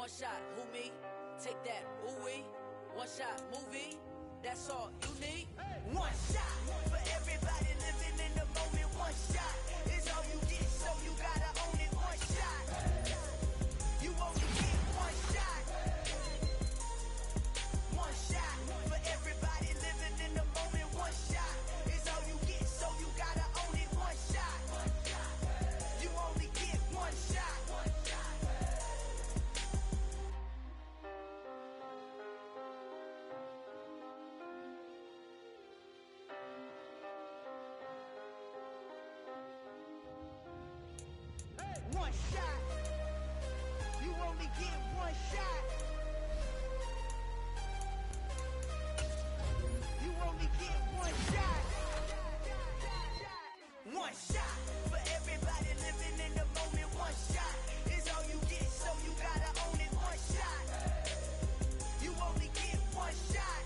One shot, who me? Take that, ooh-wee. One shot, movie. That's all you need. One shot for everybody living in the moment. One shot is all you get, so you gotta own it. One shot. You only get one shot. One shot for everybody living in the moment. One shot is all you get, so you gotta own it. One shot. You only get one shot. One shot. You only get one shot. You only get one shot. One shot for everybody living in the moment. One shot is all you get, so you gotta own it. One shot. You only get one shot.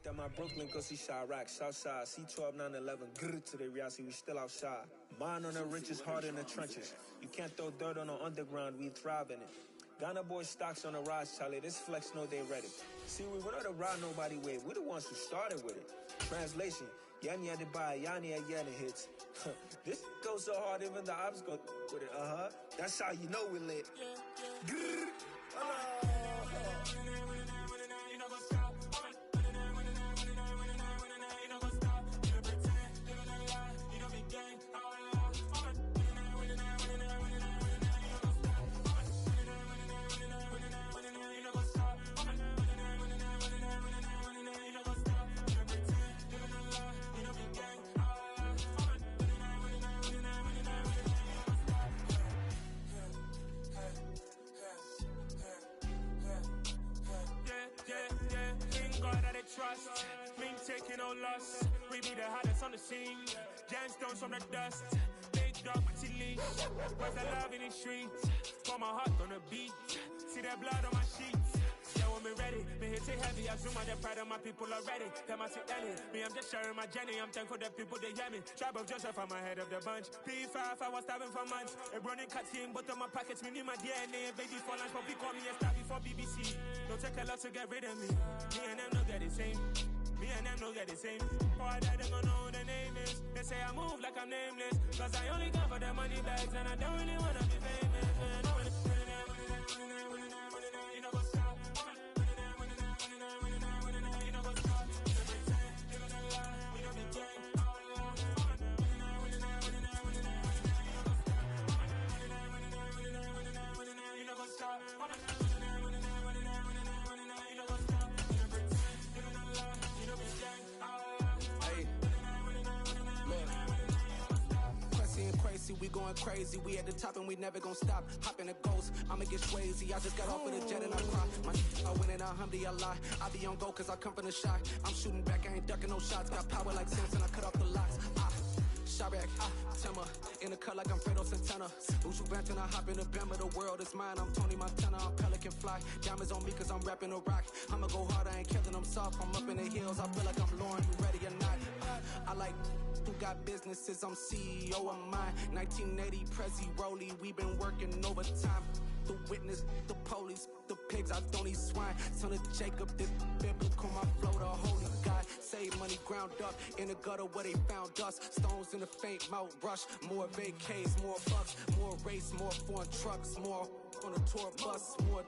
That my Brooklyn, cause he shot rock, Southside, C12, 911, grrr to the reality, we still outside. Mine on the richest, heart in the trenches. You can't throw dirt on the underground, we thrive in it. Ghana boy stocks on the rise, Charlie, this flex know they ready. See, we were not to ride nobody with, we the ones who started with it. Translation, Yani had to buy, Yani had the hits. This goes so hard, even the ops go with it, That's how you know we lit. Grrr, trust, me taking no loss. We be the hottest on the scene. Gemstones from the dust. Big dog, my leash. Where's the love in the streets? Pour my heart on the beat. See that blood on my sheets. Yeah, when me ready, me hit it heavy. I zoom on the pride of my people already. Them I see Ellie. Me, I'm just sharing my journey. I'm thankful that people they hear me. Tribe of Joseph, I'm ahead of the bunch. P5, I was starving for months. A running cuts in, but on my pockets, me need my DNA. Baby for lunch, but we call me a star before BBC. Don't take a lot to get rid of me. Me and them no get the same. Me and them no get the same. Boy, that they gon' know who the name is. They say I move like I'm nameless. Cause I only come for the money bags and I don't really wanna be famous. Man. You know what's up? You know what's up? We don't be gang. You know what's up? Crazy, we going crazy. We at the top and we never gon' stop. Hop in a ghost, I'ma get swayzy. I just got off of the jet and I cry. My I win and I humdy, I lie. I be on go cause I come from the shot. I'm shooting back, I ain't ducking no shots. Got power like Samson, I cut off the locks. Sharek, Timmer, in the cut like I'm Fredo Santana. Uju Banton, I hop in the Bama, the world is mine. I'm Tony Montana, I'm Pelican Fly. Diamonds on me cause I'm rapping a rock. I'ma go hard, I ain't killing them soft. I'm up in the hills, I feel like I'm Lauren, you ready or not? I like who got businesses, I'm CEO of mine. 1980 Prezi Rolly, we been working overtime. The witness, the police, the pigs, I don't eat swine. Son of Jacob, this biblical, my flow, the holy God. Save money ground up in the gutter where they found us. Stones in the faint Mount Rush. More vacays, more bucks, more race, more foreign trucks, more on a tour bus, more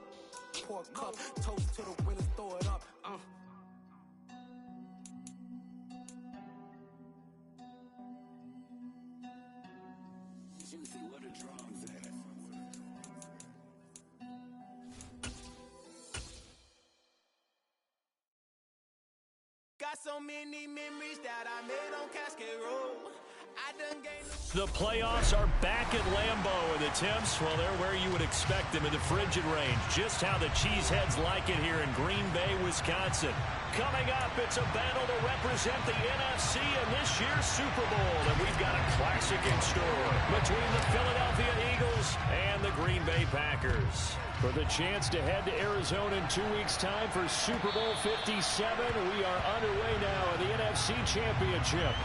pour cup. Toast to the winners, throw it up. Juicy, what the drums at? Got so many memories that I made on Cascade Road. I The playoffs are back at Lambeau, and the temps, well, they're where you would expect them in the frigid range. Just how the Cheeseheads like it here in Green Bay, Wisconsin. Coming up, it's a battle to represent the NFC in this year's Super Bowl, and we've got a classic in store between the Philadelphia Eagles and the Green Bay Packers. For the chance to head to Arizona in 2 weeks' time for Super Bowl 57, we are underway now in the NFC Championship.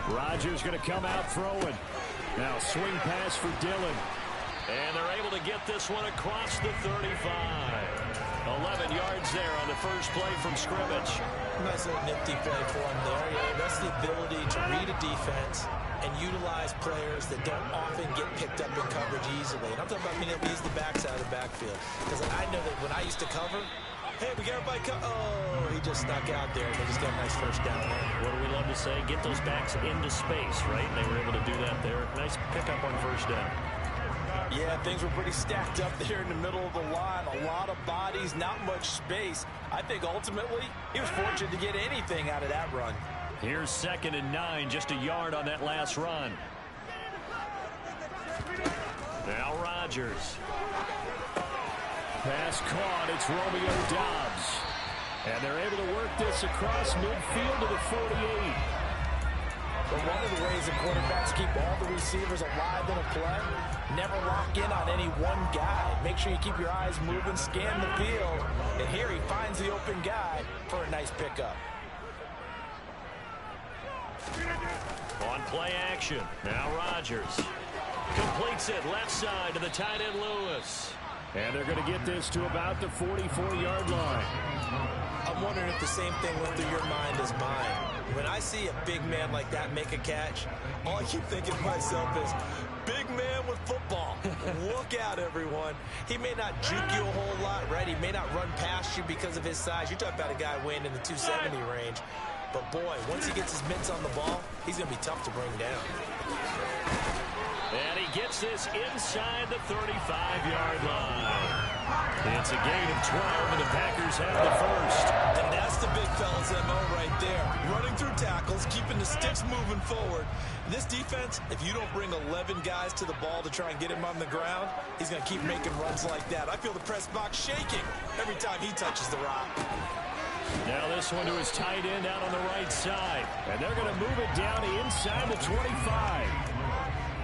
Rodgers going to come out throwing. Now swing pass for Dillon. And they're able to get this one across the 35. 11 yards there on the first play from scrimmage. Nice little nifty play for him there. Yeah, that's the ability to read a defense and utilize players that don't often get picked up in coverage easily. And I'm talking about being able to use the backside of the backfield. Because I know that when I used to cover, hey, we got everybody oh, he just snuck out there. They just got a nice first down there. What do we love to say? Get those backs into space, right? They were able to do that there. Nice pickup on first down. Yeah, things were pretty stacked up there in the middle of the line. A lot of bodies, not much space. I think ultimately he was fortunate to get anything out of that run. Here's 2nd and 9, just a yard on that last run. Now Rodgers. Pass caught. It's Romeo Doubs. And they're able to work this across midfield to the 48. But one of the ways that quarterbacks keep all the receivers alive in a play, never lock in on any one guy. Make sure you keep your eyes moving, scan the field. And here he finds the open guy for a nice pickup. On play action. Now Rodgers. Completes it left side to the tight end Lewis. And they're going to get this to about the 44-yard line. I'm wondering if the same thing went through your mind as mine. When I see a big man like that make a catch, all I keep thinking to myself is, big man with football. Look out, everyone. He may not juke you a whole lot, right? He may not run past you because of his size. You're talking about a guy weighing in the 270 range. But, boy, once he gets his mitts on the ball, he's going to be tough to bring down. And he gets this inside the 35-yard line. It's a gain of 12, and the Packers have the first. And that's the big fella's MO right there. Running through tackles, keeping the sticks moving forward. This defense, if you don't bring 11 guys to the ball to try and get him on the ground, he's going to keep making runs like that. I feel the press box shaking every time he touches the rock. Now this one to his tight end out on the right side. And they're going to move it down inside the 25.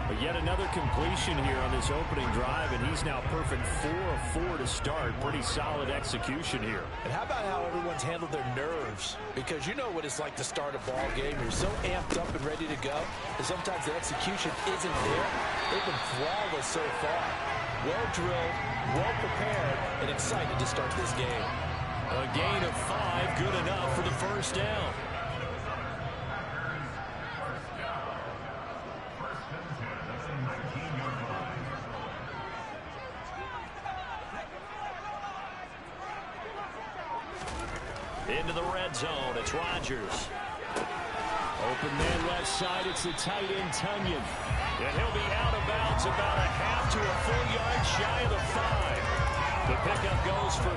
But yet another completion here on this opening drive, and he's now perfect 4 of 4 to start. Pretty solid execution here. And how about how everyone's handled their nerves? Because you know what it's like to start a ball game. You're so amped up and ready to go, and sometimes the execution isn't there. They've been flawless so far. Well drilled, well prepared, and excited to start this game. A gain of 5, good enough for the first down. Into the red zone, it's Rodgers. Open man left side, it's the tight end Tunyon. And he'll be out of bounds about a half to a full yard shy of the 5. The pickup goes for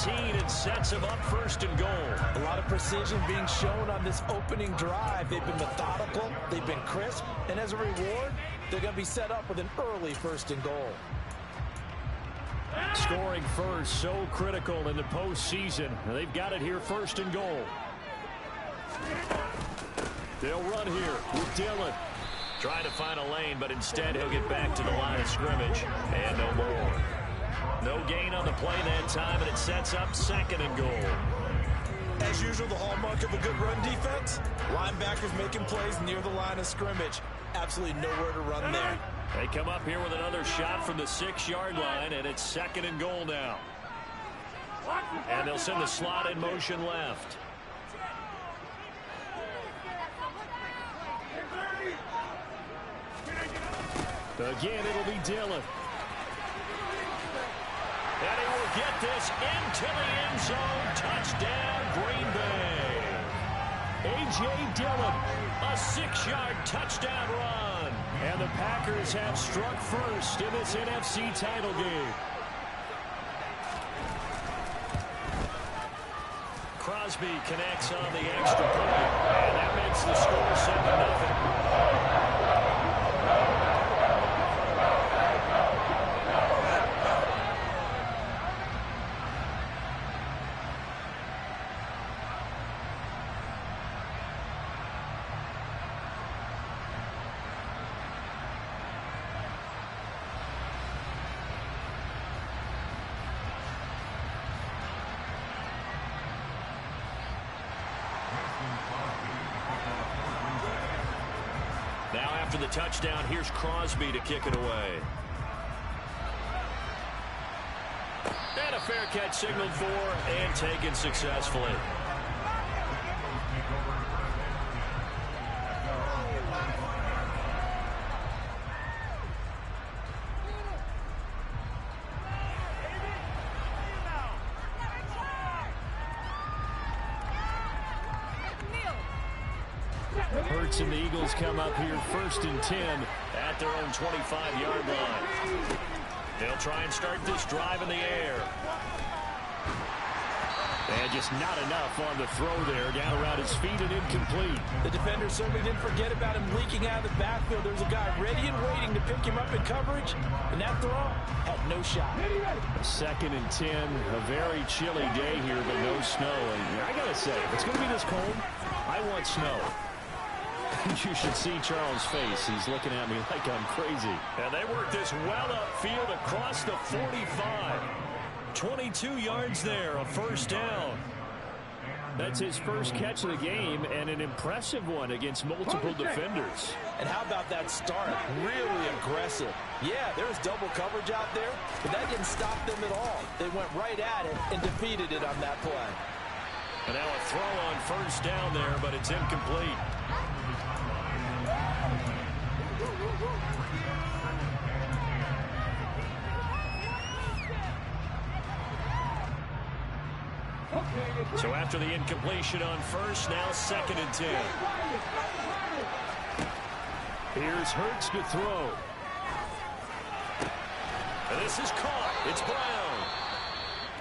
13 and sets him up 1st and goal. A lot of precision being shown on this opening drive. They've been methodical, they've been crisp, and as a reward, they're going to be set up with an early 1st and goal. Scoring first, so critical in the postseason. They've got it here, 1st and goal. They'll run here with Dillon. Trying to find a lane, but instead he'll get back to the line of scrimmage. And no more. No gain on the play that time, and it sets up 2nd and goal. As usual, the hallmark of a good run defense, linebackers making plays near the line of scrimmage. Absolutely nowhere to run there. They come up here with another shot from the 6-yard line, and it's 2nd and goal now. And they'll send the slot in motion left. Again, it'll be Dillon. And he get this, into the end zone. Touchdown, Green Bay. A.J. Dillon, a 6-yard touchdown run. And the Packers have struck first in this NFC title game. Crosby connects on the extra point, and that makes the score 7-0. Now after the touchdown, here's Crosby to kick it away. And a fair catch signaled for and taken successfully. Hurts and the Eagles come up here 1st and 10 at their own 25-yard line. They'll try and start this drive in the air. And just not enough on the throw there, down around his feet and incomplete. The defender certainly didn't forget about him leaking out of the backfield. There was a guy ready and waiting to pick him up in coverage, and that throw had no shot. 2nd and 10, a very chilly day here, but no snow. And I gotta say, if it's gonna be this cold, I want snow. You should see Charles' face. He's looking at me like I'm crazy. And they work this well upfield across the 45. 22 yards there, a 1st down. That's his first catch of the game, and an impressive one against multiple defenders. And how about that start? Really aggressive. Yeah, there was double coverage out there, but that didn't stop them at all. They went right at it and defeated it on that play. And now a throw on 1st down there, but it's incomplete. So after the incompletion on 1st, now 2nd and 10. Here's Hurts to throw. And this is caught. It's Brown.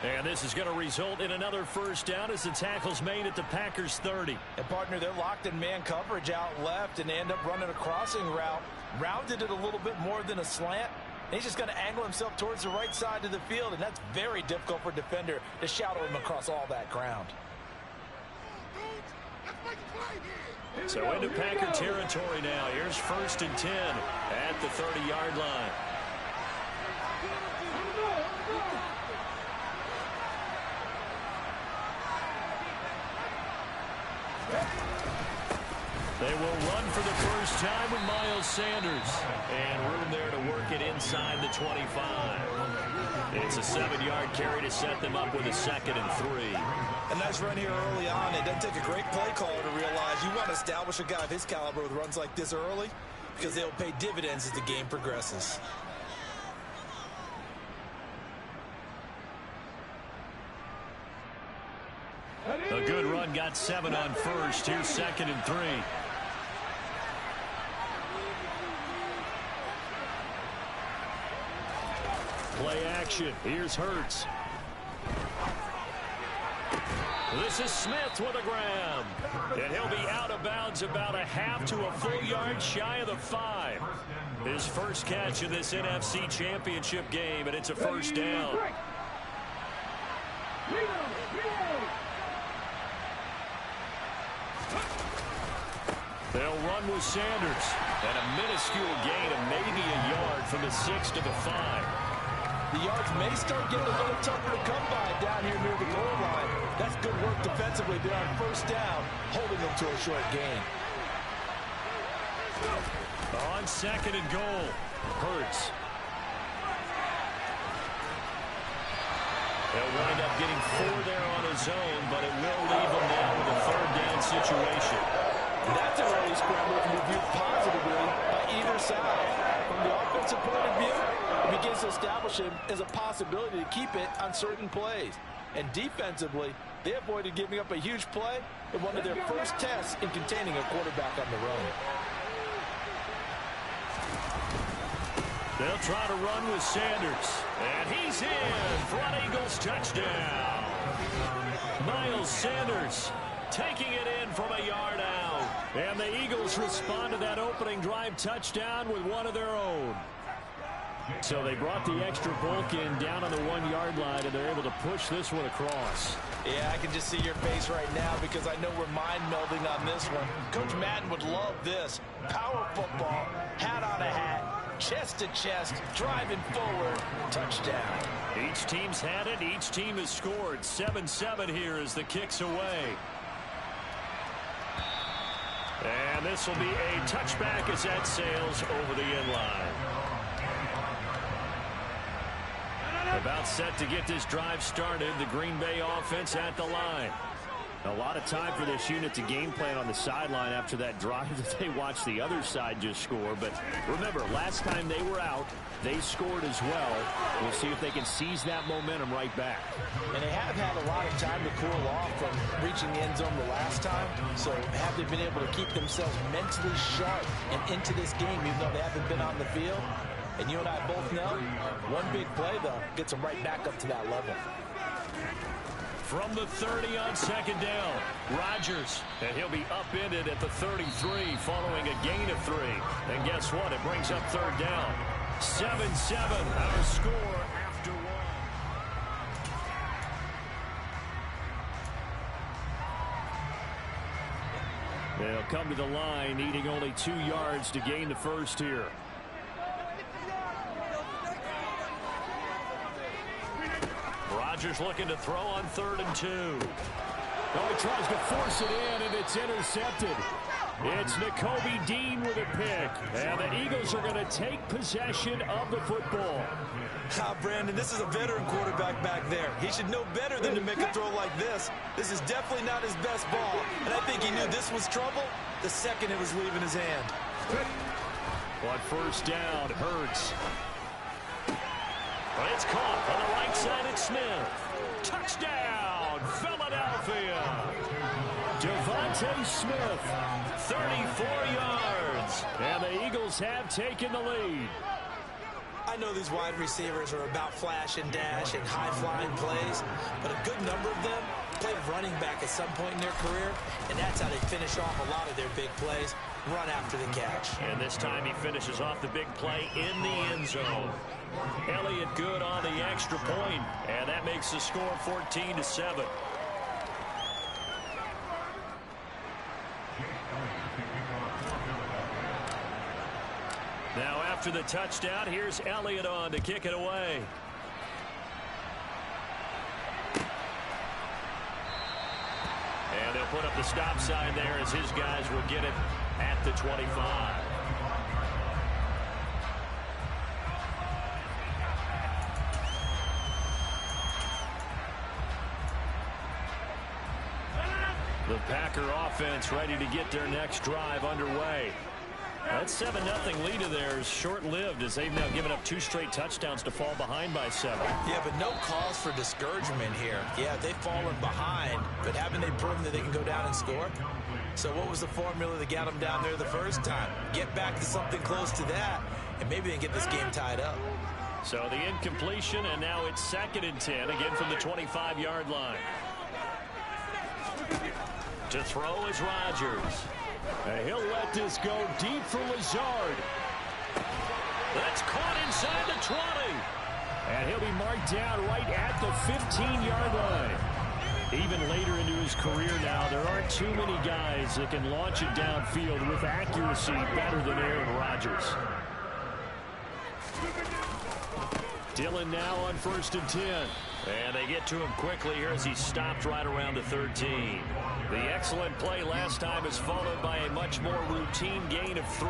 And this is going to result in another 1st down as the tackle's made at the Packers 30. And partner, they're locked in man coverage out left, and they end up running a crossing route. Rounded it a little bit more than a slant. He's just going to angle himself towards the right side of the field, and that's very difficult for a defender to shadow him across all that ground. So into Packer territory now. Here's 1st and 10 at the 30-yard line. They will run for the first time with Miles Sanders. And room there to work it inside the 25. It's a 7-yard carry to set them up with a 2nd and 3. A nice run here early on. It doesn't take a great play caller to realize you want to establish a guy of his caliber with runs like this early, because they'll pay dividends as the game progresses. A good run, got 7 on 1st. Here's 2nd and 3. Play action. Here's Hurts. This is Smith with a grab. And he'll be out of bounds about a half to a full yard shy of the 5. His first catch of this NFC Championship game, and it's a 1st down. They'll run with Sanders. And a minuscule gain of maybe a yard from the 6 to the 5. The yards may start getting a little tougher to come by down here near the goal line. That's good work defensively there on 1st down, holding them to a short gain. On 2nd and goal, Hurts. They'll wind up getting 4 there on his own, but it will leave them now with a 3rd down situation. That's an early scramble to be viewed positively by either side. From the offensive point of view, it begins to establish him as a possibility to keep it on certain plays. And defensively, they avoided giving up a huge play in one of their first tests in containing a quarterback on the run. They'll try to run with Sanders. And he's in for an Eagles touchdown. Miles Sanders taking it in from a yard out. And the Eagles respond to that opening drive touchdown with one of their own. So they brought the extra bulk in down on the 1 yard line, and they're able to push this one across. Yeah, I can just see your face right now because I know we're mind melding on this one. Coach Madden would love this. Power football, hat on a hat, chest to chest, driving forward, touchdown. Each team's had it. Each team has scored. 7-7 here as the kick's away. And this will be a touchback as that sails over the end line. About set to get this drive started. The Green Bay offense at the line. A lot of time for this unit to game plan on the sideline after that drive that they watched the other side just score. But remember, last time they were out, they scored as well. We'll see if they can seize that momentum right back. And they have had a lot of time to cool off from reaching the end zone the last time. So have they been able to keep themselves mentally sharp and into this game even though they haven't been on the field? And you and I both know, one big play, though, gets them right back up to that level. From the 30 on second down, Rodgers. And he'll be upended at the 33 following a gain of 3. And guess what? It brings up third down. 7-7, our score after 1. They'll come to the line, needing only 2 yards to gain the first here. Rodgers looking to throw on 3rd and 2. Oh, he tries to force it in, and it's intercepted. It's Nakobe Dean with a pick. And the Eagles are going to take possession of the football. Brandon, this is a veteran quarterback back there. He should know better than to make a throw like this. This is definitely not his best ball. And I think he knew this was trouble the second it was leaving his hand. On first down, Hurts. Well, it's caught on the right side at Smith. Touchdown, Philadelphia. Devontae Smith, 34 yards. And the Eagles have taken the lead. I know these wide receivers are about flash and dash and high-flying plays, but a good number of them played running back at some point in their career, and that's how they finish off a lot of their big plays, run after the catch. And this time he finishes off the big play in the end zone. Elliott good on the extra point, and that makes the score 14-7. Now after the touchdown, here's Elliott on to kick it away. And they'll put up the stop sign there as his guys will get it at the 25. The Packer offense ready to get their next drive underway. That 7-0 lead of theirs short-lived as they've now given up 2 straight touchdowns to fall behind by 7. Yeah, but no cause for discouragement here. Yeah, they've fallen behind, but haven't they proven that they can go down and score? So what was the formula that got them down there the first time? Get back to something close to that, and maybe they can get this game tied up. So the incompletion, and now it's 2nd and 10, again from the 25-yard line. To throw is Rodgers. And he'll let this go deep for Lazard. That's caught inside the 20. And he'll be marked down right at the 15-yard line. Even later into his career now, there aren't too many guys that can launch it downfield with accuracy better than Aaron Rodgers. Dillon now on 1st and 10. And they get to him quickly here as he stopped right around the 13. The excellent play last time is followed by a much more routine gain of 3.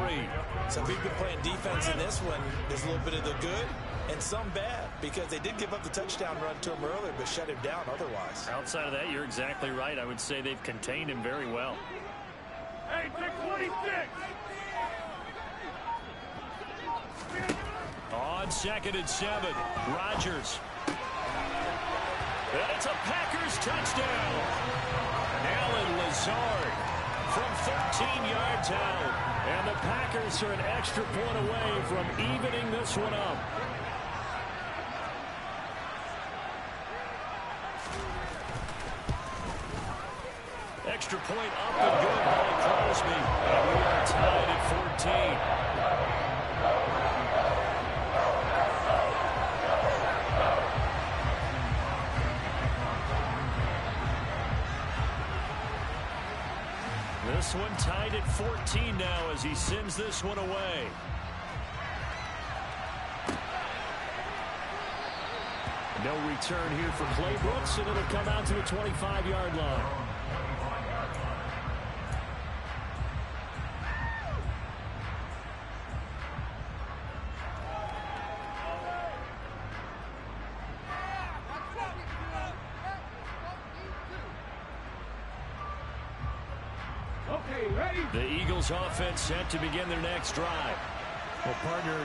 So if we've been playing defense in this one, there's a little bit of the good and some bad, because they did give up the touchdown run to him earlier but shut him down otherwise. Outside of that, you're exactly right. I would say they've contained him very well. Hey, take 26! On on 2nd and 7. Rodgers. And it's a Packers touchdown. Allen Lazard from 13 yards out. And the Packers are an extra point away from evening this one up. Extra point up and good by Crosby. And we are tied at 14. This one tied at 14 now as he sends this one away. No return here for Clay Brooks, and it'll come out to the 25-yard line. The Eagles offense set to begin their next drive. Well, partner,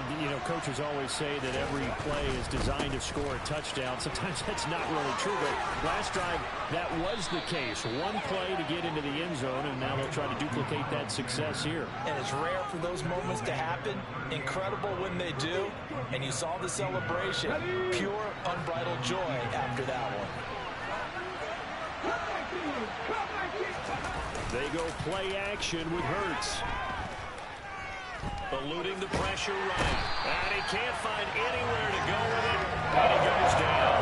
coaches always say that every play is designed to score a touchdown. Sometimes that's not really true, but last drive, that was the case. One play to get into the end zone, and now they'll try to duplicate that success here. And it's rare for those moments to happen. Incredible when they do. And you saw the celebration. Pure, unbridled joy after that one. They go play action with Hurts. Eluding the pressure right. And he can't find anywhere to go with it. And he goes down.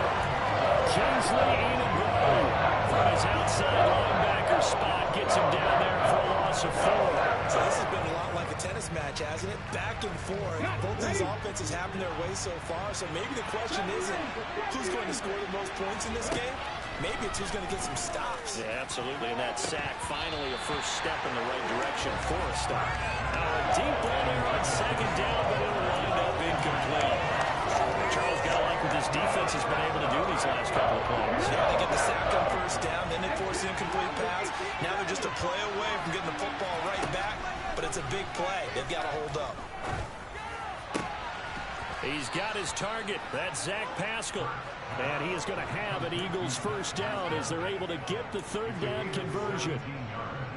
Kingsley Edenbrough from his outside linebacker spot gets him down there for a loss of 4. So this has been a lot like a tennis match, hasn't it? Back and forth. Both these offenses having their way so far. So maybe the question isn't who's going to score the most points in this game. Maybe it's who's going to get some stops. Yeah, absolutely. And that sack, finally a first step in the right direction for a stop. Now a deep ball there on 2nd down, but it'll wind up incomplete. Charles, got to like what this defense has been able to do these last couple of plays. Yeah, they get the sack on 1st down, then they force the incomplete pass. Now they're just a play away from getting the football right back, but it's a big play. They've got to hold up. He's got his target. That's Zach Pascal. And he is going to have an Eagles first down as they're able to get the 3rd down conversion.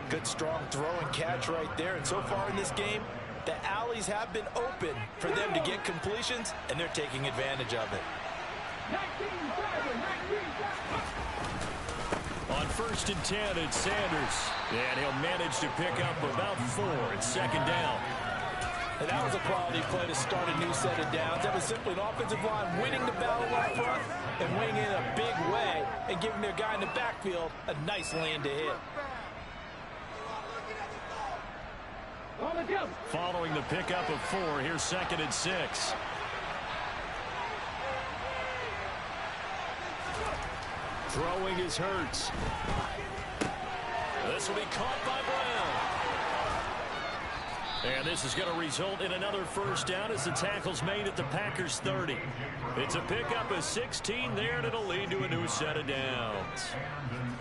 Good strong throw and catch right there. And so far in this game, the alleys have been open for them to get completions, and they're taking advantage of it. On 1st and 10, it's Sanders. And he'll manage to pick up about 4 at 2nd down. And that was a quality play to start a new set of downs. That was simply an offensive line winning the battle up front and winning in a big way and giving their guy in the backfield a nice lane to hit. Following the pickup of 4, here's 2nd and 6. Throwing is Hurts. This will be caught by Brown. And this is going to result in another first down as the tackle's made at the Packers 30. It's a pickup of 16 there, and it'll lead to a new set of downs.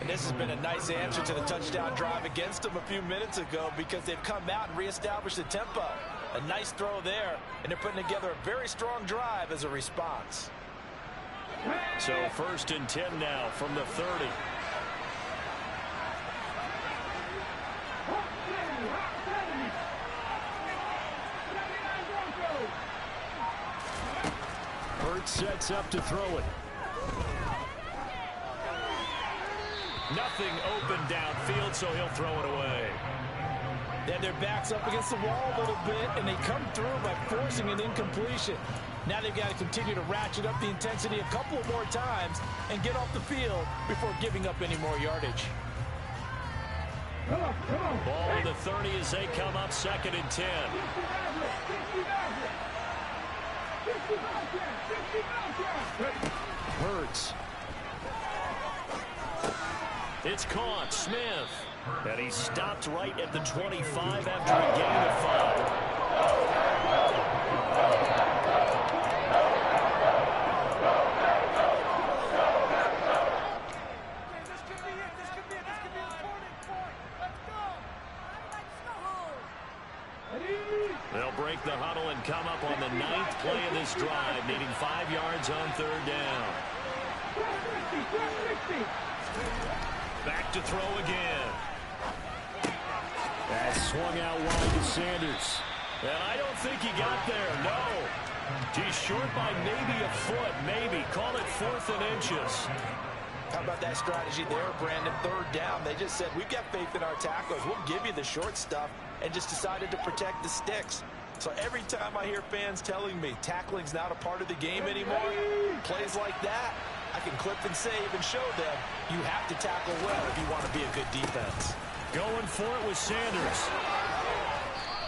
And this has been a nice answer to the touchdown drive against them a few minutes ago because they've come out and reestablished the tempo. A nice throw there, and they're putting together a very strong drive as a response. So 1st and 10 now from the 30. Hurts sets up to throw it. Nothing open downfield, so he'll throw it away. Then their backs up against the wall a little bit, and they come through by forcing an incompletion. Now they've got to continue to ratchet up the intensity a couple of more times and get off the field before giving up any more yardage. Ball to the 30 as they come up 2nd and 10. Hurts. It's caught. Smith. And he stopped right at the 25 after a gain of 5. They'll break the huddle and come up on the 9th play of this drive, needing 5 yards on 3rd down. Back to throw again. That swung out wide to Sanders. And I don't think he got there, no. He's short by maybe a foot, maybe. Call it 4th and inches. How about that strategy there, Brandon? 3rd down. They just said, we've got faith in our tacklers. We'll give you the short stuff, and just decided to protect the sticks. So every time I hear fans telling me tackling's not a part of the game anymore, plays like that, I can clip and save and show them you have to tackle well if you want to be a good defense. Going for it with Sanders.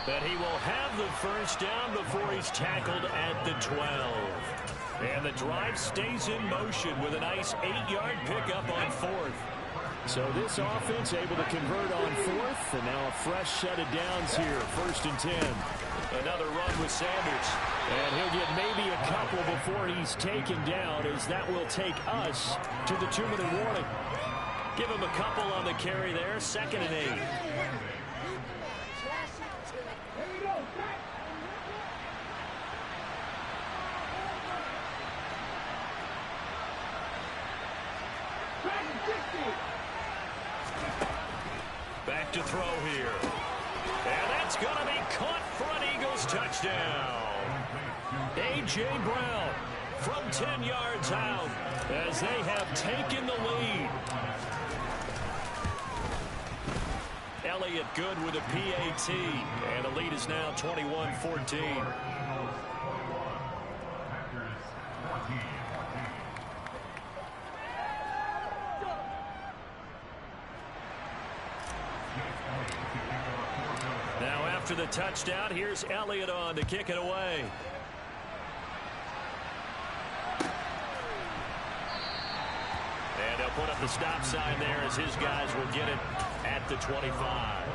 But he will have the 1st down before he's tackled at the 12. And the drive stays in motion with a nice 8-yard pickup on 4th. So this offense able to convert on 4th, and now a fresh set of downs here, 1st and 10. Another run with Sanders. And he'll get maybe a couple before he's taken down, as that will take us to the 2-minute warning. Give him a couple on the carry there, 2nd and 8. Back to throw here. And that's going to be caught for an Eagles touchdown. A.J. Brown from 10 yards out as they have taken the lead. Elliott good with a PAT. And the lead is now 21-14. Now after the touchdown, here's Elliott on to kick it away. And they'll put up the stop sign there as his guys will get it at the 25.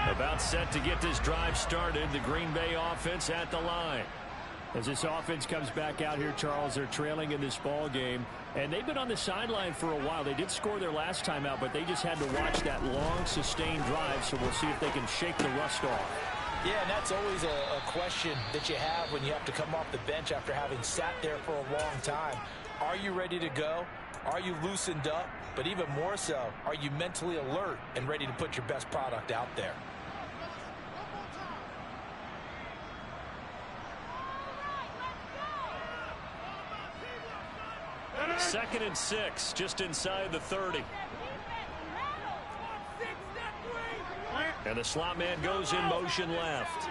About set to get this drive started. The Green Bay offense at the line. As this offense comes back out here, Charles, they're trailing in this ball game, and they've been on the sideline for a while. They did score their last time out, but they just had to watch that long, sustained drive, so we'll see if they can shake the rust off. Yeah, and that's always a question that you have when you have to come off the bench after having sat there for a long time. Are you ready to go? Are you loosened up? But even more so, are you mentally alert and ready to put your best product out there? 2nd and 6, just inside the 30. And the slot man goes in motion left.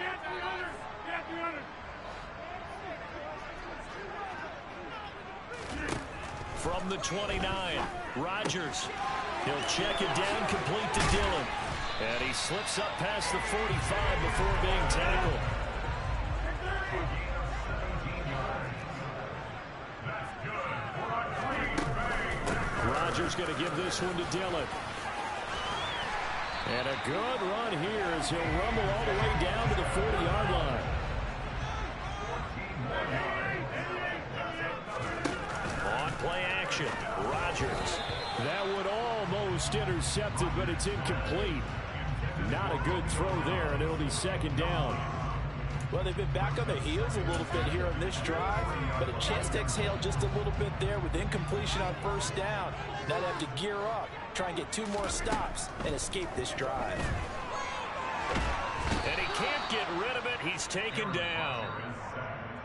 From the 29, Rodgers. He'll check it down, complete to Dillon. And he slips up past the 45 before being tackled. Rodgers going to give this one to Dillon. And a good run here as he'll rumble all the way down to the 40-yard line. On play action, Rodgers. That would almost intercept it, but it's incomplete. Not a good throw there, and it'll be 2nd down. Well, they've been back on their heels a little bit here on this drive, but a chance to exhale just a little bit there with incompletion on 1st down. Now they have to gear up, try and get 2 more stops, and escape this drive. And he can't get rid of it. He's taken down.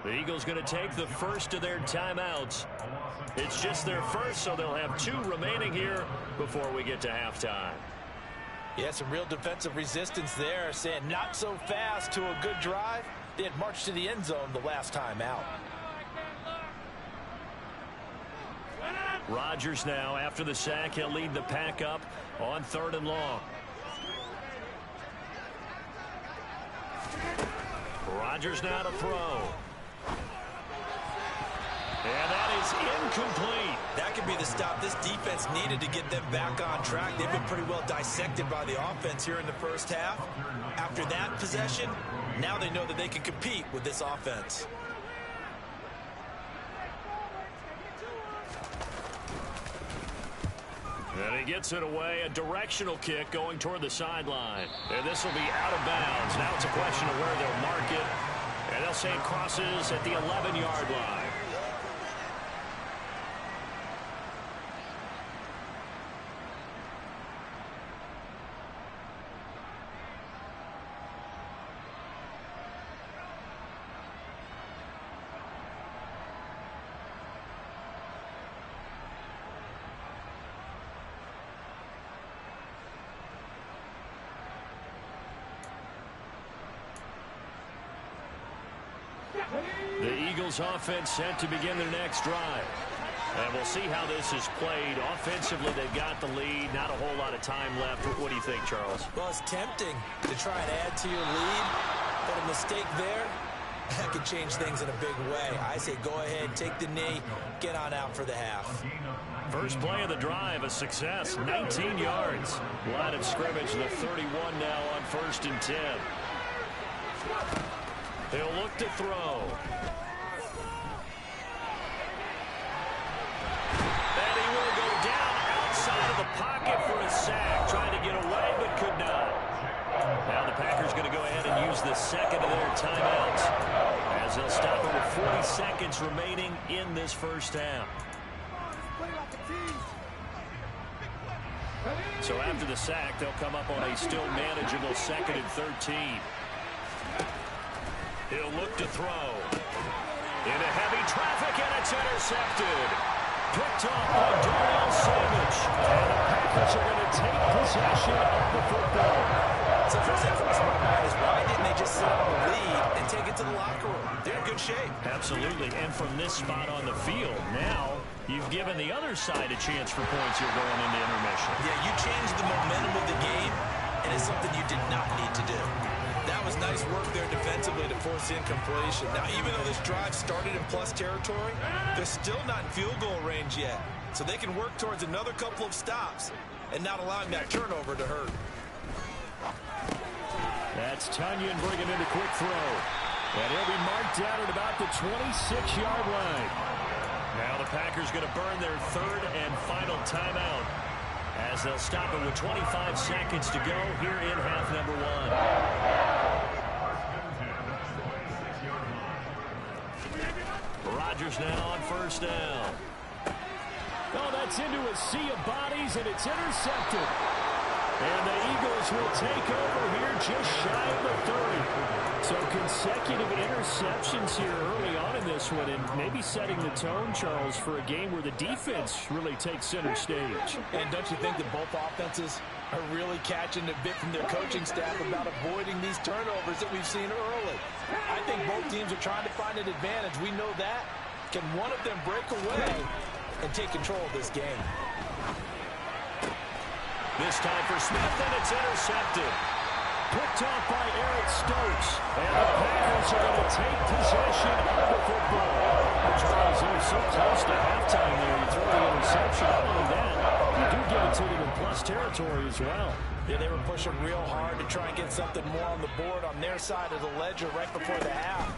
The Eagles going to take the first of their timeouts. It's just their first, so they'll have 2 remaining here before we get to halftime. Yeah, some real defensive resistance there, saying not so fast to a good drive. They had marched to the end zone the last time out. Rodgers now, after the sack, he'll lead the pack up on 3rd and long. Rodgers now to throw. And that is incomplete. That could be the stop this defense needed to get them back on track. They've been pretty well dissected by the offense here in the first half. After that possession, now they know that they can compete with this offense. And he gets it away, a directional kick going toward the sideline. And this will be out of bounds. Now it's a question of where they'll mark it. And they'll say it crosses at the 11-yard line. The Eagles offense set to begin their next drive. And we'll see how this is played. Offensively, they've got the lead. Not a whole lot of time left. What do you think, Charles? Well, it's tempting to try and add to your lead, but a mistake there, that could change things in a big way. I say go ahead, take the knee, get on out for the half. First play of the drive, a success, 19 yards. Line of scrimmage, the 31 now on 1st and 10. He'll look to throw. And he will go down outside of the pocket for a sack. Trying to get away, but could not. Now the Packers going to go ahead and use the second of their timeouts as they'll stop it with 40 seconds remaining in this first half. So after the sack, they'll come up on a still manageable 2nd and 13. He'll look to throw. Into heavy traffic, and it's intercepted. Picked off by Darnell Savage. And the Packers are going to take possession of the football. So first and foremost, my mind is why didn't they just sit on the lead and take it to the locker room? They're in good shape. Absolutely. And from this spot on the field, now you've given the other side a chance for points here going into intermission. Yeah, you changed the momentum of the game, and it's something you did not need to do. That was nice work there defensively to force incompletion. Now, even though this drive started in plus territory, they're still not in field goal range yet. So they can work towards another couple of stops and not allowing that turnover to hurt. That's Tunyon bringing in a quick throw. And he'll be marked down at about the 26-yard line. Now the Packers going to burn their 3rd and final timeout as they'll stop it with 25 seconds to go here in half number 1. Rodgers now on 1st down. Oh, that's into a sea of bodies, and it's intercepted. And the Eagles will take over here just shy of the 30. So consecutive interceptions here early on in this one, and maybe setting the tone, Charles, for a game where the defense really takes center stage. And don't you think that both offenses are really catching a bit from their coaching staff about avoiding these turnovers that we've seen early? I think both teams are trying to find an advantage. We know that. Can one of them break away and take control of this game? This time for Smith, and it's intercepted. Picked off by Eric Stokes. And the Packers are going to take possession of the football. Charles, they're so close to halftime there. You throw the interception. Not only that, you do give it to them in plus territory as well. Yeah, they were pushing real hard to try and get something more on the board on their side of the ledger right before the half.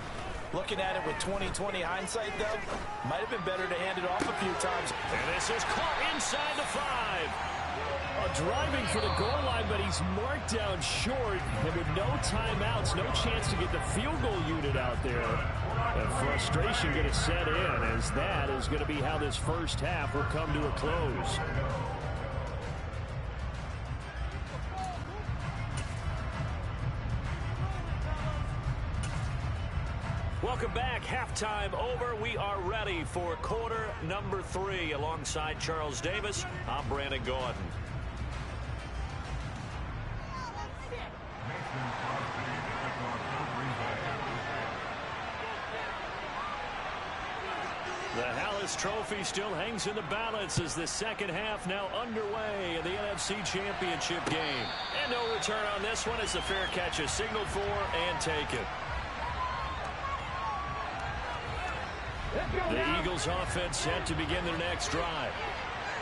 Looking at it with 20/20 hindsight, though, might have been better to hand it off a few times. And this is caught inside the 5. Driving for the goal line, but he's marked down short. And with no timeouts, no chance to get the field goal unit out there. And frustration going to set in, as that is going to be how this first half will come to a close. Welcome back. Halftime over. We are ready for quarter number 3. Alongside Charles Davis, I'm Brandon Gordon. The Hallis Trophy still hangs in the balance as the second half now underway in the NFC Championship game. And no return on this one as the fair catch is signaled for and taken. The Eagles offense set to begin their next drive.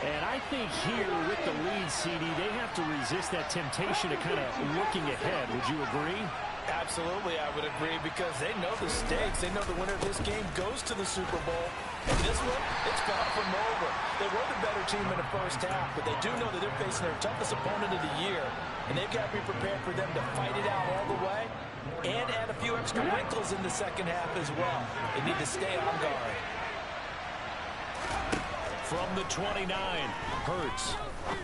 And I think here with the lead, CD, they have to resist that temptation to kind of looking ahead. Would you agree? Absolutely, I would agree, because they know the stakes. They know the winner of this game goes to the Super Bowl. And this one, it's far from over. They were the better team in the first half, but they do know that they're facing their toughest opponent of the year, and they've got to be prepared for them to fight it out all the way and add a few extra wrinkles in the second half as well. They need to stay on guard. From the 29, Hurts.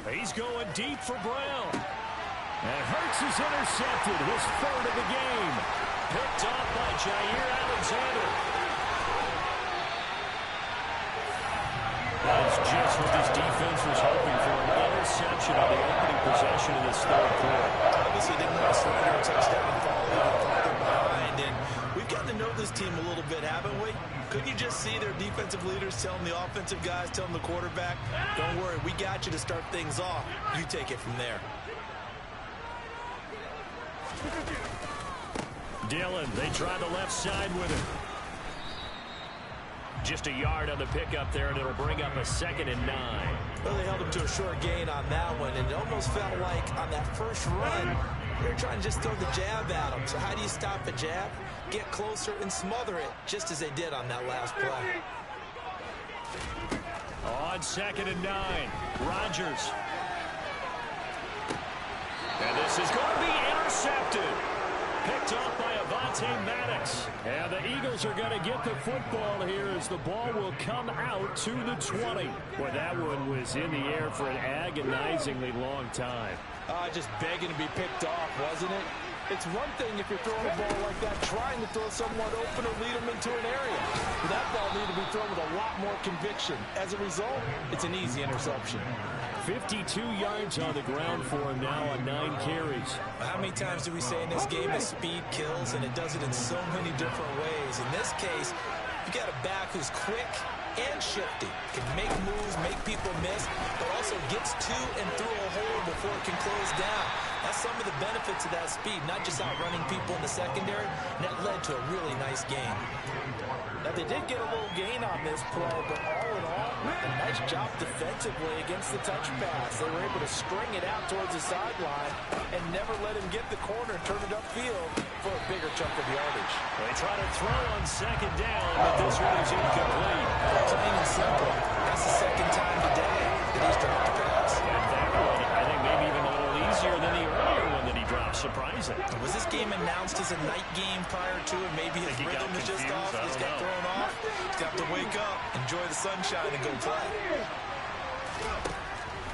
He's going deep for Brown. And Hurts is intercepted, his third of the game. Picked off by Jair Alexander. That is just what this defense was hoping for, an interception on the opening possession of this third quarter. Obviously, they want to surrender a touchdown farther behind, and we've got to know this team a little bit, haven't we? Couldn't you just see their defensive leaders telling the offensive guys, telling the quarterback, don't worry, we got you to start things off. You take it from there. Dillon, they try the left side with him. Just a yard on the pickup there, and it'll bring up a 2nd and 9. Well, they held him to a short gain on that one, and it almost felt like on that first run, they're trying to just throw the jab at him. So how do you stop a jab? Get closer and smother it, just as they did on that last play. On 2nd and 9, Rodgers. And this is going to be intercepted. Picked off by Avonte Maddox. And the Eagles are going to get the football here as the ball will come out to the 20. Boy, that one was in the air for an agonizingly long time. Just begging to be picked off, wasn't it? It's one thing if you're throwing a ball like that, trying to throw someone open or lead them into an area. But that ball needed to be thrown with a lot more conviction. As a result, it's an easy interception. 52 yards on the ground for him now on 9 carries. How many times do we say in this game that speed kills, and it does it in so many different ways? In this case, you got a back who's quick and shifty, can make moves, make people miss, but also gets to and through a hole before it can close down. That's some of the benefits of that speed, not just outrunning people in the secondary, and that led to a really nice game. Now, they did get a little gain on this play, but all in all, a nice job defensively against the touch pass. They were able to string it out towards the sideline and never let him get the corner and turn it upfield for a bigger chunk of yardage. They try to throw on 2nd down, but this one is incomplete. Plain and simple. That's the 2nd time today that he's dropped the pass. And that one, I think, maybe even a little easier than the earlier one that he dropped. Surprising. Was this game announced as a night game prior to it? Maybe his rhythm is just off. He's got thrown off. He's got to wake up, enjoy the sunshine, and go play.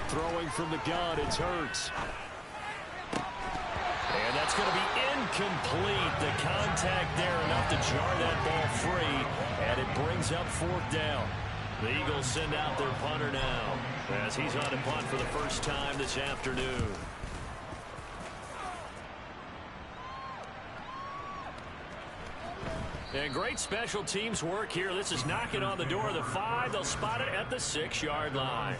Throwing from the gun, it's Hurts. And that's going to be incomplete. The contact there enough to jar that ball free, and it brings up 4th down. The Eagles send out their punter now as he's on to punt for the first time this afternoon. And great special teams work here. This is knocking on the door of the 5. They'll spot it at the 6-yard line.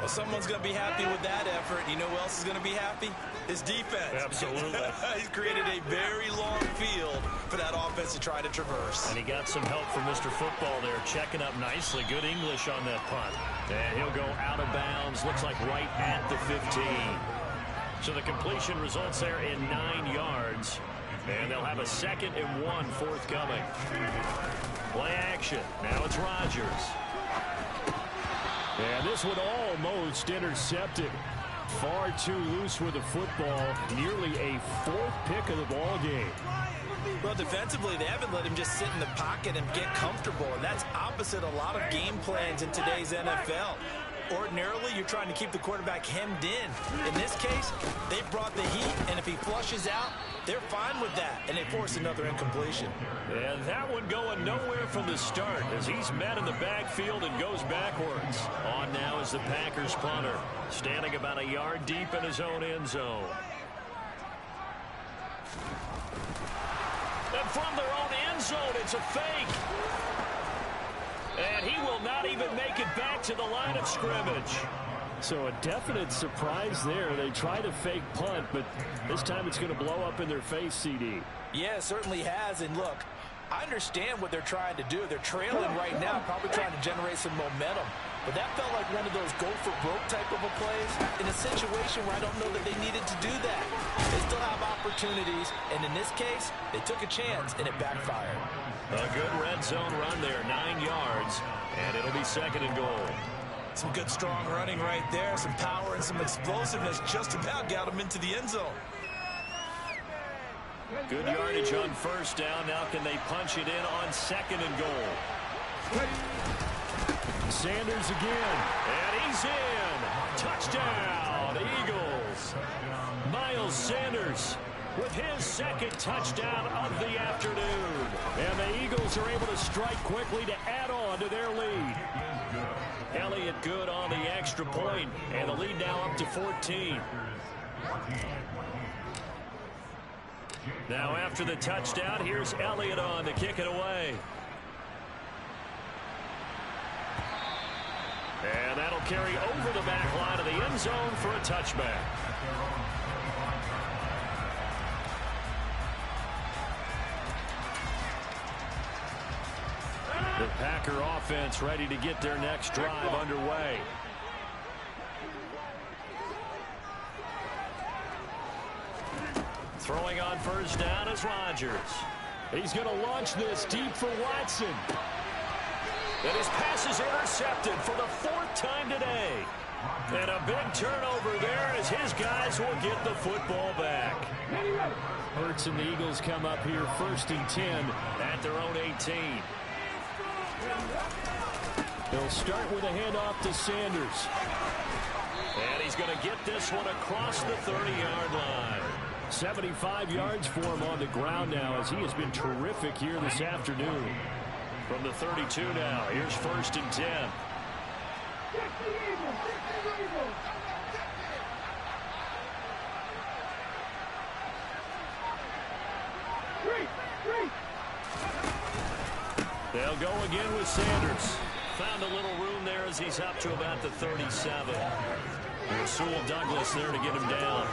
Well, someone's going to be happy with that effort. You know who else is going to be happy? His defense. Absolutely. He's created a very long field for that offense to try to traverse. And he got some help from Mr. Football there, checking up nicely. Good English on that punt. And he'll go out of bounds. Looks like right at the 15. So the completion results there in 9 yards. And they'll have a 2nd and 1 forthcoming. Play action. Now it's Rodgers. And this one almost intercepted. Far too loose with the football. Nearly a 4th pick of the ball game. Well, defensively, they haven't let him just sit in the pocket and get comfortable. And that's opposite a lot of game plans in today's NFL. Ordinarily, you're trying to keep the quarterback hemmed in. In this case, they brought the heat, and if he flushes out, they're fine with that, and they force another incompletion. And that one going nowhere from the start as he's met in the backfield and goes backwards. On now is the Packers punter, standing about a yard deep in his own end zone. And from their own end zone, it's a fake. And he will not even make it back to the line of scrimmage. So a definite surprise there. They try to fake punt, but this time it's going to blow up in their face, CD. Yeah, it certainly has. And look, I understand what they're trying to do. They're trailing right now, probably trying to generate some momentum. But that felt like one of those go-for-broke type of a plays in a situation where I don't know that they needed to do that. They still have opportunities, and in this case, they took a chance, and it backfired. A good red zone run there, 9 yards. And it'll be second and goal. Some good, strong running right there. Some power and some explosiveness. Just about got him into the end zone. Good yardage on first down. Now can they punch it in on second and goal? Sanders again. And he's in. Touchdown, Eagles. Miles Sanders with his second touchdown of the afternoon. And the Eagles are able to strike quickly to add on to their lead. Elliott good on the extra point, and the lead now up to 14. Now after the touchdown, here's Elliott on to kick it away. And that'll carry over the back line of the end zone for a touchback. The Packer offense ready to get their next drive underway. Throwing on first down is Rodgers. He's going to launch this deep for Watson. And his pass is intercepted for the fourth time today. And a big turnover there as his guys will get the football back. Hurts and the Eagles come up here 1st and 10 at their own 18. They'll start with a handoff to Sanders. And he's going to get this one across the 30-yard line. 75 yards for him on the ground now as he has been terrific here this afternoon. From the 32 now, here's 1st and 10. They'll go again with Sanders. Found a little room there as he's up to about the 37. Rasul Douglas there to get him down.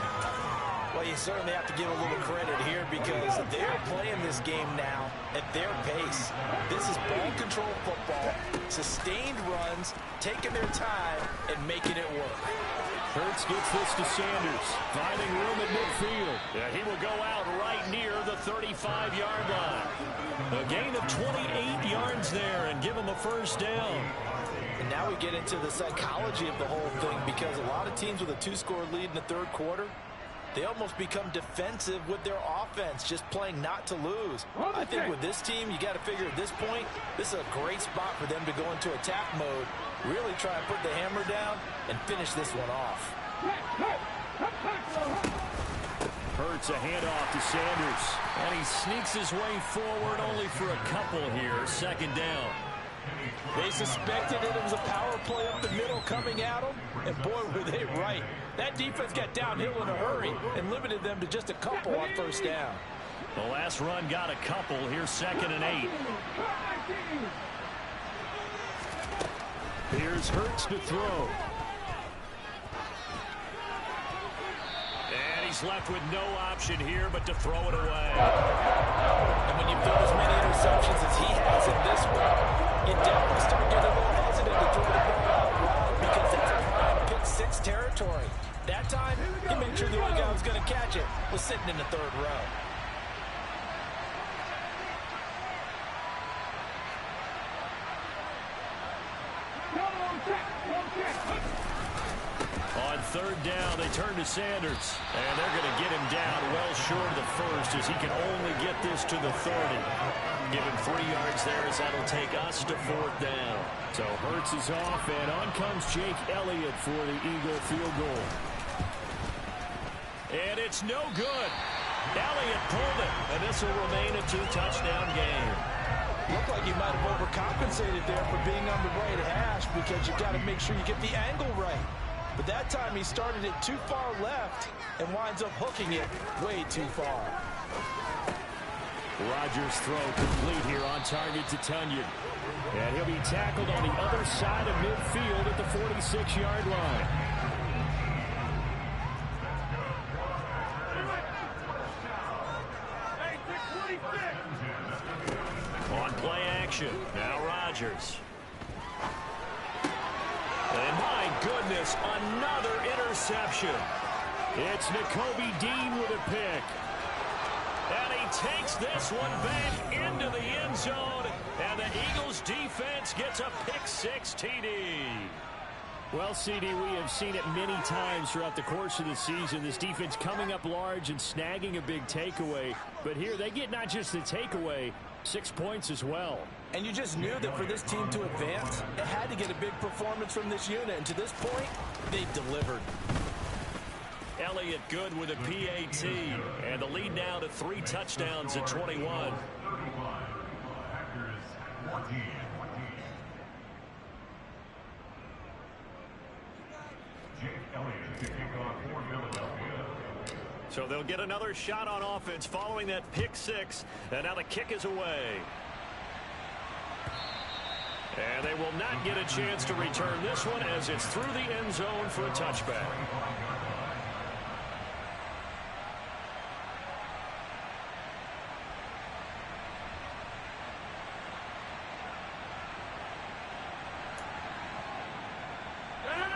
Well, you certainly have to give a little credit here because they're playing this game now at their pace. This is ball control football, sustained runs, taking their time, and making it work. Hurts gets this to Sanders, finding room at midfield. Yeah, he will go out right near the 35-yard line. A gain of 28 yards there and give him a first down. And now we get into the psychology of the whole thing because a lot of teams with a 2-score lead in the third quarter, they almost become defensive with their offense, just playing not to lose. I think with this team, you got to figure at this point, this is a great spot for them to go into attack mode, really try and put the hammer down and finish this one off. Hurts a handoff to Sanders. And he sneaks his way forward only for a couple here, second down. They suspected it was a power play up the middle coming at them, and boy, were they right. That defense got downhill in a hurry and limited them to just a couple on first down. The last run got a couple. Here's 2nd and 8. Here's Hurts to throw. And he's left with no option here but to throw it away. And when you throw as many interceptions as he has in this one, you definitely start getting a little hesitant to throw the ball out wide because that's a prime pick 6 territory. That time, he made sure the only guy who was going to catch it was sitting in the third row. On third down, they turn to Sanders. And they're going to get him down well short of the first as he can only get this to the 30. Give him 3 yards there as that'll take us to 4th down. So Hurts is off, and on comes Jake Elliott for the Eagle field goal. And it's no good. Elliott pulled it, and this will remain a 2-touchdown game. Looked like he might have overcompensated there for being on the right hash because you got to make sure you get the angle right. But that time he started it too far left and winds up hooking it way too far. Rodgers' throw complete here on target to Tunyon. And he'll be tackled on the other side of midfield at the 46-yard line. On play action, now Rodgers. And my goodness, another interception. It's Nakobe Dean with a pick. And he takes this one back into the end zone. And the Eagles Eagles defense gets a pick-6 TD. Well, CD, we have seen it many times throughout the course of the season. This defense coming up large and snagging a big takeaway. But here they get not just the takeaway, 6 points as well. And you just knew that for this team to advance, it had to get a big performance from this unit. And to this point, they've delivered. Elliott Good with a PAT. And the lead now to 3 touchdowns at 21. So they'll get another shot on offense following that pick-6. And now the kick is away. And they will not get a chance to return this one as it's through the end zone for a touchback.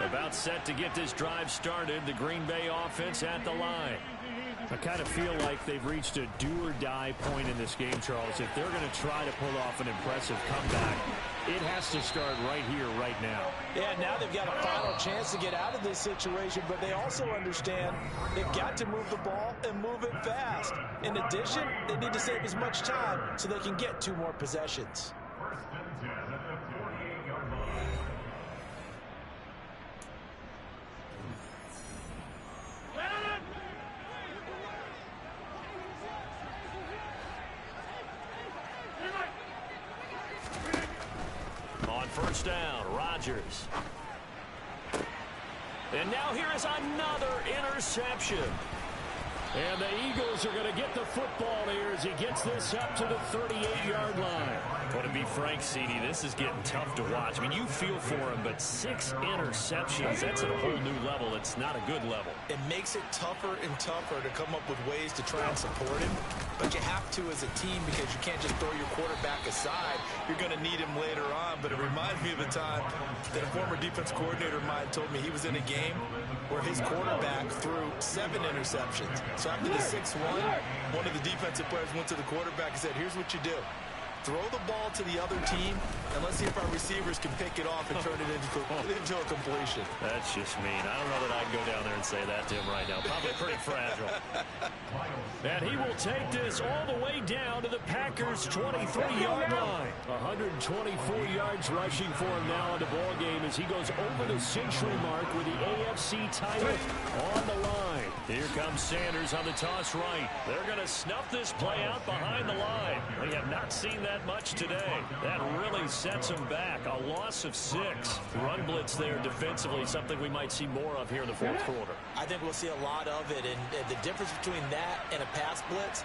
About set to get this drive started. The Green Bay offense at the line. I kind of feel like they've reached a do-or-die point in this game, Charles. If they're going to try to pull off an impressive comeback, it has to start right here, right now. Yeah, now they've got a final chance to get out of this situation, but they also understand they've got to move the ball and move it fast. In addition, they need to save as much time so they can get 2 more possessions. First down, Rodgers. And now here is another interception. And the Eagles are going to get the football here as he gets this up to the 38-yard line. But to be frank, CD, this is getting tough to watch. I mean, you feel for him, but 6 interceptions, that's at a whole new level. It's not a good level. It makes it tougher and tougher to come up with ways to try and support him. But you have to as a team because you can't just throw your quarterback aside. You're going to need him later on. But it reminds me of a time that a former defense coordinator of mine told me he was in a game where his quarterback threw 7 interceptions. So after the 6-1, one of the defensive players went to the quarterback and said, here's what you do. Throw the ball to the other team, and let's see if our receivers can pick it off and turn it into a completion. That's just mean. I don't know that I'd go down there and say that to him right now. Probably pretty fragile. And he will take this all the way down to the Packers' 23-yard line. 124 yards rushing for him now in the ball game as he goes over the century mark with the AFC title on the line. Here comes Sanders on the toss right. They're going to snuff this play out behind the line. We have not seen that much today. That really sets them back. A loss of 6. Run blitz there defensively, something we might see more of here in the 4th quarter. I think we'll see a lot of it, and the difference between that and a pass blitz,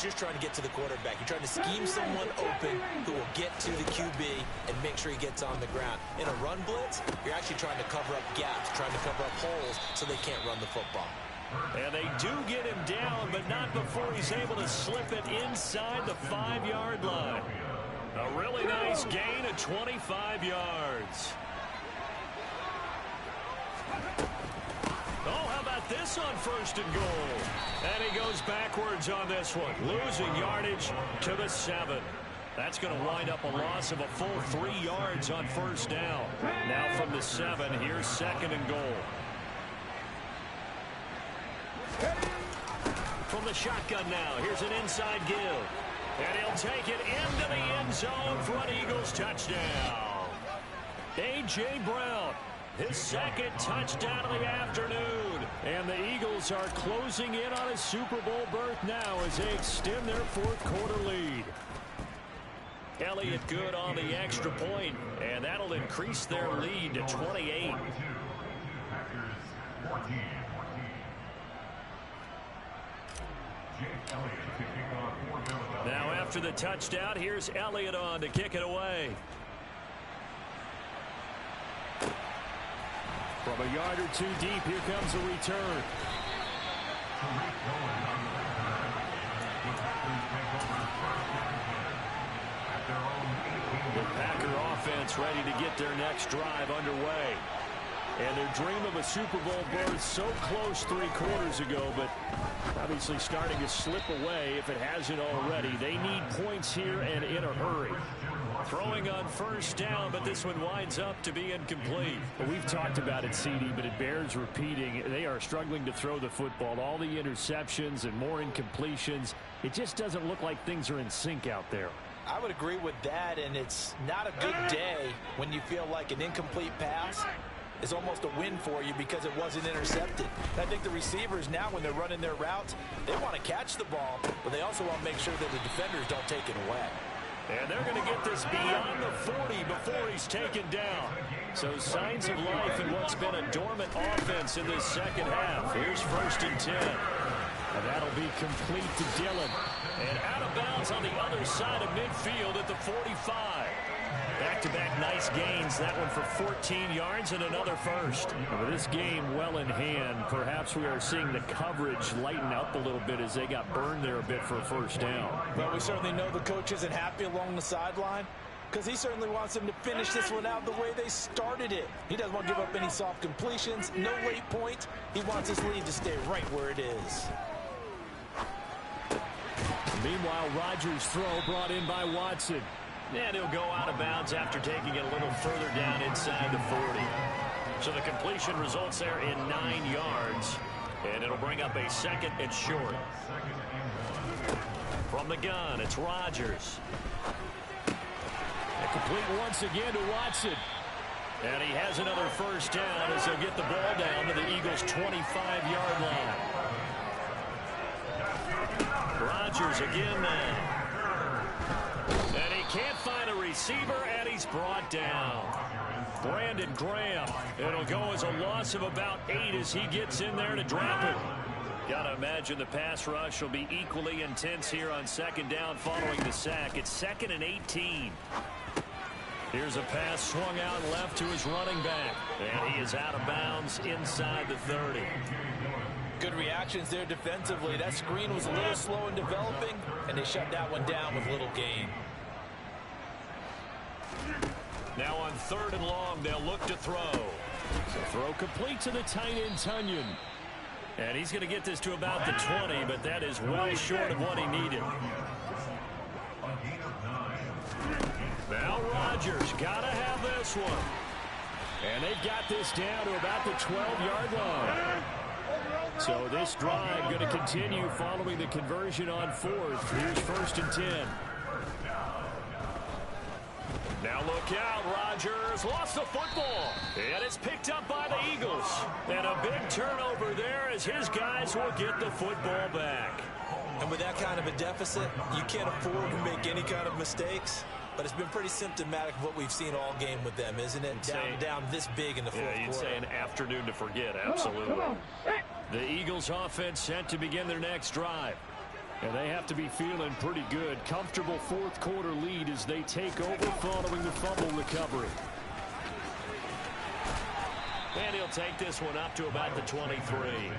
you're trying to get to the quarterback. You're trying to scheme someone open who will get to the QB and make sure he gets on the ground. In a run blitz, you're actually trying to cover up gaps, trying to cover up holes so they can't run the football. And they do get him down, but not before he's able to slip it inside the 5-yard line. A really nice gain of 25 yards. Oh, how about this on 1st and goal? And he goes backwards on this one, losing yardage to the 7. That's going to wind up a loss of a full 3 yards on 1st down. Now from the 7, here's 2nd and goal. From the shotgun now, here's an inside give. And he'll take it into the end zone for an Eagles touchdown. A.J. Brown, his 2nd touchdown of the afternoon. And the Eagles are closing in on a Super Bowl berth now as they extend their 4th quarter lead. Elliott Good on the extra point, and that'll increase their lead to 28. Now after the touchdown, here's Elliott on to kick it away. From a yard or 2 deep, here comes a return. The Packer offense ready to get their next drive underway. And their dream of a Super Bowl berth so close 3 quarters ago, but obviously starting to slip away if it hasn't already. They need points here and in a hurry. Throwing on first down, but this one winds up to be incomplete. Well, we've talked about it, CD, but it bears repeating. They are struggling to throw the football. All the interceptions and more incompletions. It just doesn't look like things are in sync out there. I would agree with that, and it's not a good day when you feel like an incomplete pass is almost a win for you because it wasn't intercepted. I think the receivers now, when they're running their routes, they want to catch the ball, but they also want to make sure that the defenders don't take it away. And they're going to get this beyond the 40 before he's taken down. So signs of life in what's been a dormant offense in this second half. Here's 1st and 10. And that'll be complete to Dillon. And out of bounds on the other side of midfield at the 45. Back-to-back nice gains. That one for 14 yards and another first. With this game well in hand, perhaps we are seeing the coverage lighten up a little bit as they got burned there a bit for a first down. Well, we certainly know the coach isn't happy along the sideline because he certainly wants them to finish this one out the way they started it. He doesn't want to give up any soft completions, no late points. He wants his lead to stay right where it is. Meanwhile, Rodgers' throw brought in by Watson. And he'll go out of bounds after taking it a little further down inside the 40. So the completion results there in 9 yards. And it'll bring up a 2nd and short. From the gun, it's Rodgers. And complete once again to Watson. And he has another first down as he'll get the ball down to the Eagles' 25-yard line. Rodgers again now. And he can't find a receiver, and he's brought down. Brandon Graham. It'll go as a loss of about 8 as he gets in there to drop it. Gotta imagine the pass rush will be equally intense here on 2nd down following the sack. It's 2nd and 18. Here's a pass swung out left to his running back. And he is out of bounds inside the 30. Good reactions there defensively. That screen was a little slow in developing, and they shut that one down with little gain. Now on 3rd and long, they'll look to throw. So throw complete to the tight end, Tunyon. And he's going to get this to about the 20, but that is well short of what he needed. Now Rodgers got to have this one. And they've got this down to about the 12-yard line. So this drive going to continue following the conversion on 4th. Here's 1st and 10. Now look out, Rodgers lost the football. And it's picked up by the Eagles. And a big turnover there as his guys will get the football back. And with that kind of a deficit, you can't afford to make any kind of mistakes. But it's been pretty symptomatic of what we've seen all game with them, isn't it? Down this big in the 4th quarter. You'd say an afternoon to forget, absolutely. The Eagles offense set to begin their next drive. And they have to be feeling pretty good. Comfortable 4th quarter lead as they take over following the fumble recovery. And he'll take this one up to about the 23.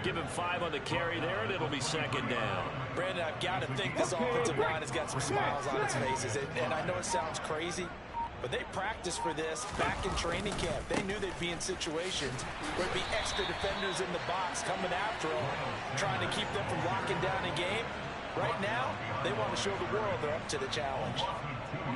Give him 5 on the carry there, and it'll be 2nd down. Brandon, I've got to think this offensive line has got some smiles on its faces. And I know it sounds crazy, but they practiced for this back in training camp. They knew they'd be in situations where it'd be extra defenders in the box coming after them, trying to keep them from locking down a game. Right now, they want to show the world they're up to the challenge.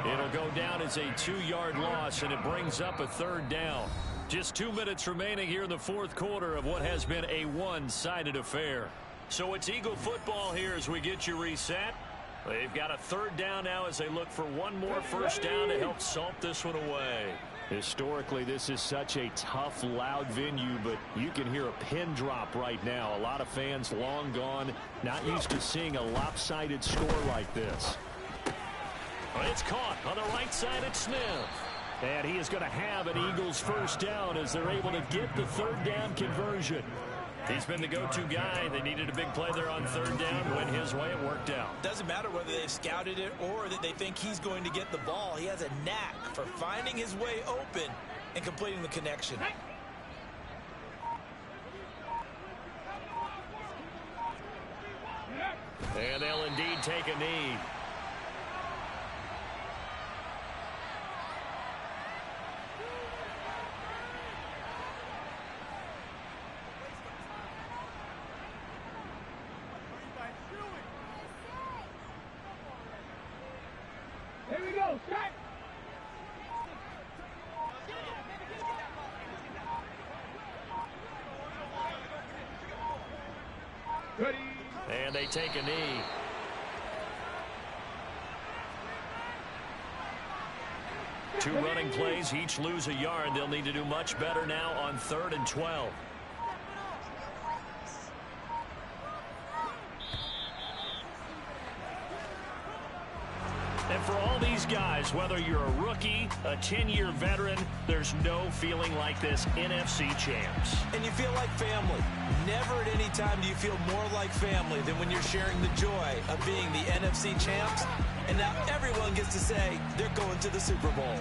It'll go down as a 2-yard loss, and it brings up a 3rd down. Just 2 minutes remaining here in the 4th quarter of what has been a one-sided affair. So it's Eagle football here as we get you reset. They've got a 3rd down now as they look for one more first down to help salt this one away. Historically, this is such a tough, loud venue, but you can hear a pin drop right now. A lot of fans long gone, not used to seeing a lopsided score like this. It's caught on the right side at Smith. And he is going to have an Eagles first down as they're able to get the 3rd down conversion. He's been the go-to guy. They needed a big play there on 3rd down. Went his way, it worked out. Doesn't matter whether they've scouted it or that they think he's going to get the ball. He has a knack for finding his way open and completing the connection. And they'll indeed take a knee. And they take a knee. Two running plays, each lose a yard. They'll need to do much better now on 3rd and 12. And for all these guys, whether you're a rookie, a 10-year veteran, there's no feeling like this NFC champs. And you feel like family. Never at any time do you feel more like family than when you're sharing the joy of being the NFC champs. And now everyone gets to say they're going to the Super Bowl.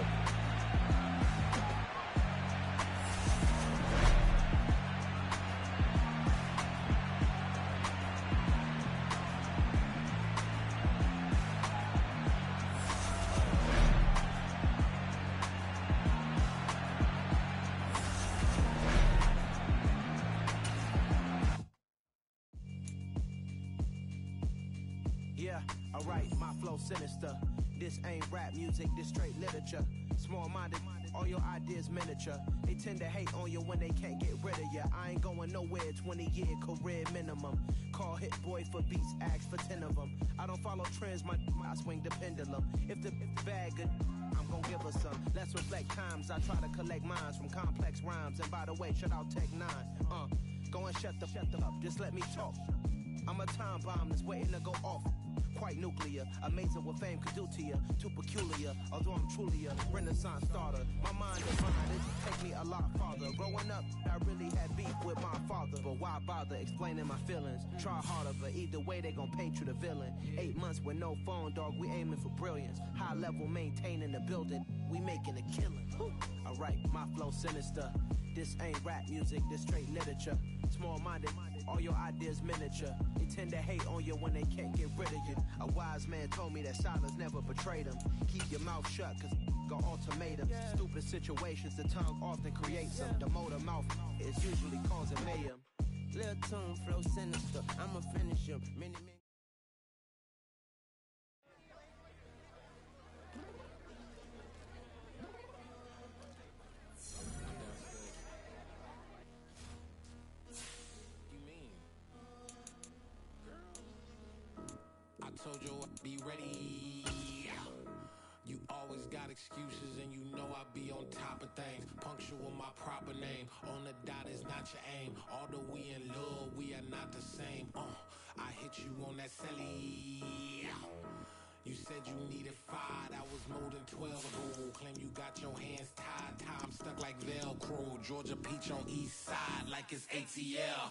Yeah, alright, my flow sinister. This ain't rap music, this straight literature. Small-minded, all your ideas miniature. They tend to hate on you when they can't get rid of you. I ain't going nowhere, 20-year career minimum. Call Hit Boy for beats, ask for 10 of them. I don't follow trends, I swing the pendulum. If the bag good, I'm gon' give her some. Let's reflect times, I try to collect minds from complex rhymes. And by the way, shout out Tech 9. Go and shut the up, just let me talk. I'm a time bomb that's waiting to go off. Quite nuclear, amazing what fame could do to you. Too peculiar, although I'm truly a renaissance starter. My mind divine, it take me a lot farther. Growing up, I really had beef with my father. But why bother explaining my feelings? Try harder, but either way they gon' paint you the villain. 8 months with no phone, dog, we aiming for brilliance. High level, maintaining the building, we making a killing. Alright, my flow sinister. This ain't rap music, this straight literature. Small-minded, all your ideas miniature. They tend to hate on you when they can't get rid of you. A wise man told me that silence never betrayed him. Keep your mouth shut, cause got ultimatums. Stupid situations, the tongue often creates them. The motor mouth is usually causing mayhem. Lil' tune, flow sinister, I'ma finish him. Many told you I'd be ready. You always got excuses and you know I be on top of things. Punctual my proper name. On the dot is not your aim. Although we in love, we are not the same. I hit you on that celly. You said you needed 5, that was more than 12 ago. Claim you got your hands tied, time stuck like Velcro. Georgia Peach on east side like it's ATL.